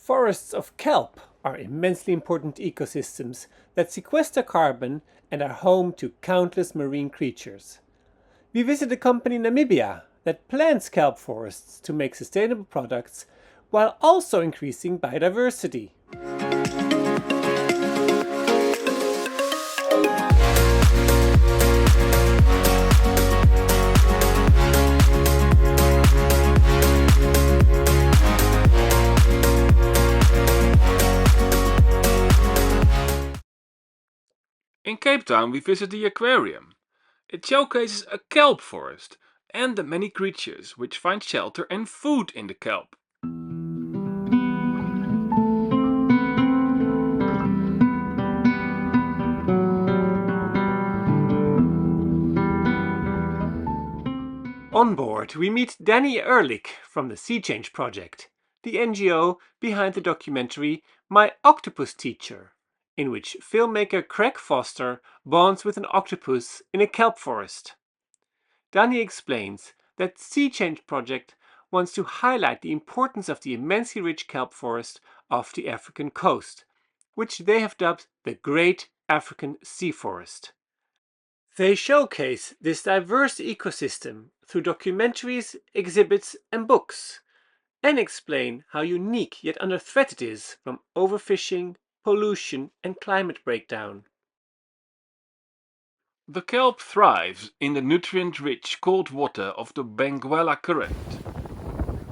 Forests of kelp are immensely important ecosystems that sequester carbon and are home to countless marine creatures. We visit a company in Namibia that plants kelp forests to make sustainable products while also increasing biodiversity. In Cape Town we visit the aquarium. It showcases a kelp forest and the many creatures which find shelter and food in the kelp. On board, we meet Dani Ehrlich from the Sea Change Project, the NGO behind the documentary My Octopus Teacher, in which filmmaker Craig Foster bonds with an octopus in a kelp forest. Dani explains that Sea Change Project wants to highlight the importance of the immensely rich kelp forest off the African coast, which they have dubbed the Great African Seaforest. They showcase this diverse ecosystem through documentaries, exhibits, and books, and explain how unique yet under threat it is from overfishing, pollution, and climate breakdown. The kelp thrives in the nutrient-rich cold water of the Benguela Current.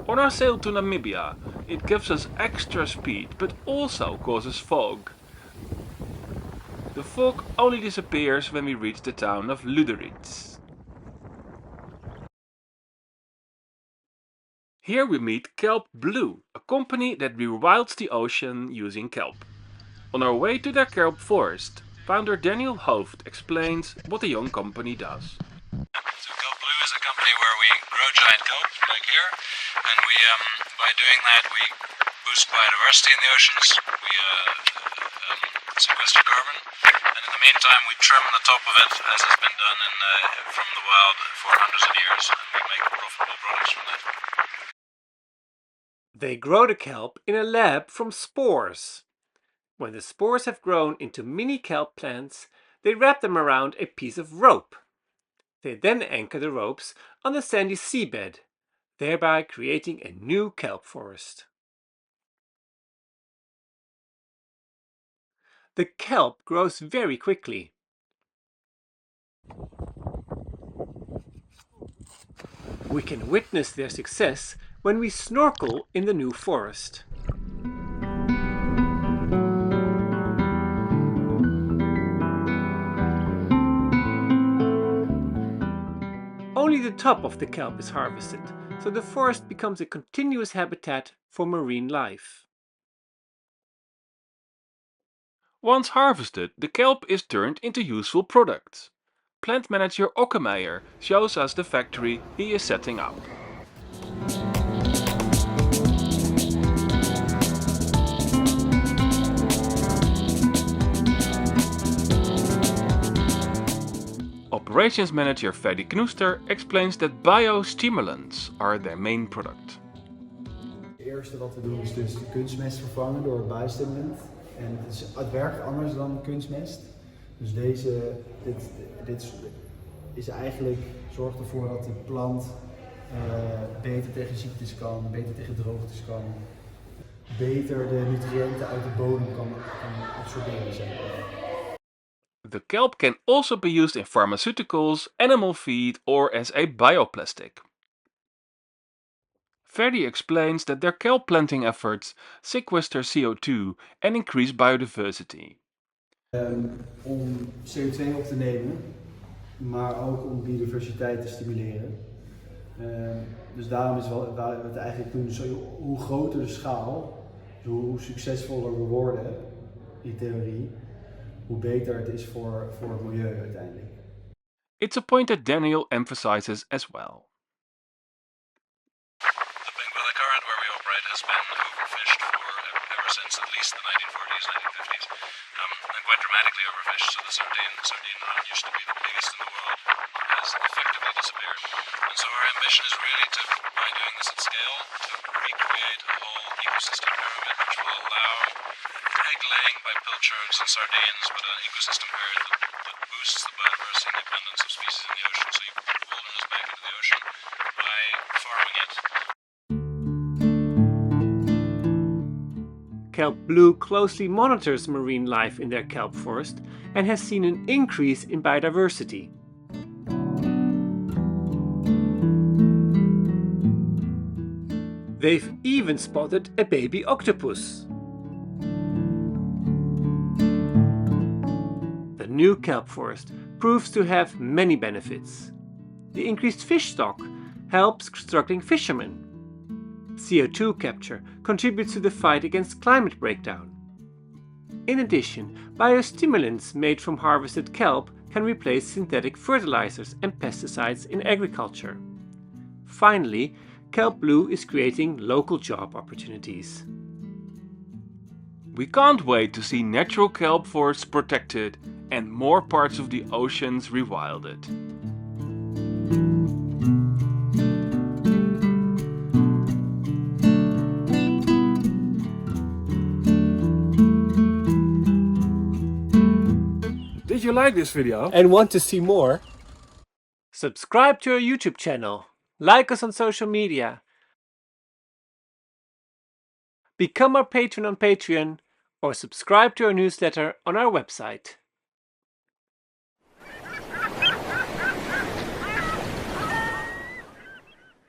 On our sail to Namibia, it gives us extra speed but also causes fog. The fog only disappears when we reach the town of Luderitz. Here we meet Kelp Blue, a company that rewilds the ocean using kelp. On our way to their kelp forest, founder Daniel Hoofd explains what the young company does. So Kelp Blue is a company where we grow giant kelp, like here, and we, by doing that, we boost biodiversity in the oceans. We sequester carbon, and in the meantime, we trim the top of it, as has been done from the wild for hundreds of years, and we make profitable products from that. They grow the kelp in a lab from spores. When the spores have grown into mini kelp plants, they wrap them around a piece of rope. They then anchor the ropes on the sandy seabed, thereby creating a new kelp forest. The kelp grows very quickly. We can witness their success when we snorkel in the new forest. Only the top of the kelp is harvested, so the forest becomes a continuous habitat for marine life. Once harvested, the kelp is turned into useful products. Plant manager Okkemeyer shows us the factory he is setting up. Operations manager Ferdy Knoester explains that biostimulants are their main product. Het eerste wat we doen is dus de kunstmest vervangen door een biostimulant. En het werkt anders dan kunstmest. Dus dit is eigenlijk, zorgt ervoor dat de plant beter tegen ziektes kan, beter tegen droogtes kan, beter de nutriënten uit de bodem kan absorberen, zeg maar. The kelp can also be used in pharmaceuticals, animal feed or as a bioplastic. Ferdy explains that their kelp planting efforts sequester CO2 and increase biodiversity. Om CO2 op te nemen, maar ook om biodiversiteit te stimuleren. Dus daarom is wat we eigenlijk doen, hoe groter de schaal, hoe succesvoller we worden in theorie, hoe beter het is voor het milieu uiteindelijk. It's a point that Daniel emphasizes as well. The Benguela Current where we operate has been overfished for ever since at least the 1940s, 1950s, and quite dramatically overfished. So the sardine run used to be the biggest in the world, has effectively disappeared. And so our ambition is really to, by doing this at scale, to recreate a whole ecosystem pyramid which will egg-laying by pilchards and sardines, but an ecosystem here that boosts the biodiversity and the abundance of species in the ocean. So you put the wilderness back into the ocean by farming it. Kelp Blue closely monitors marine life in their kelp forest and has seen an increase in biodiversity. They've even spotted a baby octopus. The new kelp forest proves to have many benefits. The increased fish stock helps struggling fishermen. CO2 capture contributes to the fight against climate breakdown. In addition, biostimulants made from harvested kelp can replace synthetic fertilizers and pesticides in agriculture. Finally, Kelp Blue is creating local job opportunities. We can't wait to see natural kelp forests protected and more parts of the oceans rewilded. Did you like this video? And want to see more? Subscribe to our YouTube channel, like us on social media, become our patron on Patreon, or subscribe to our newsletter on our website.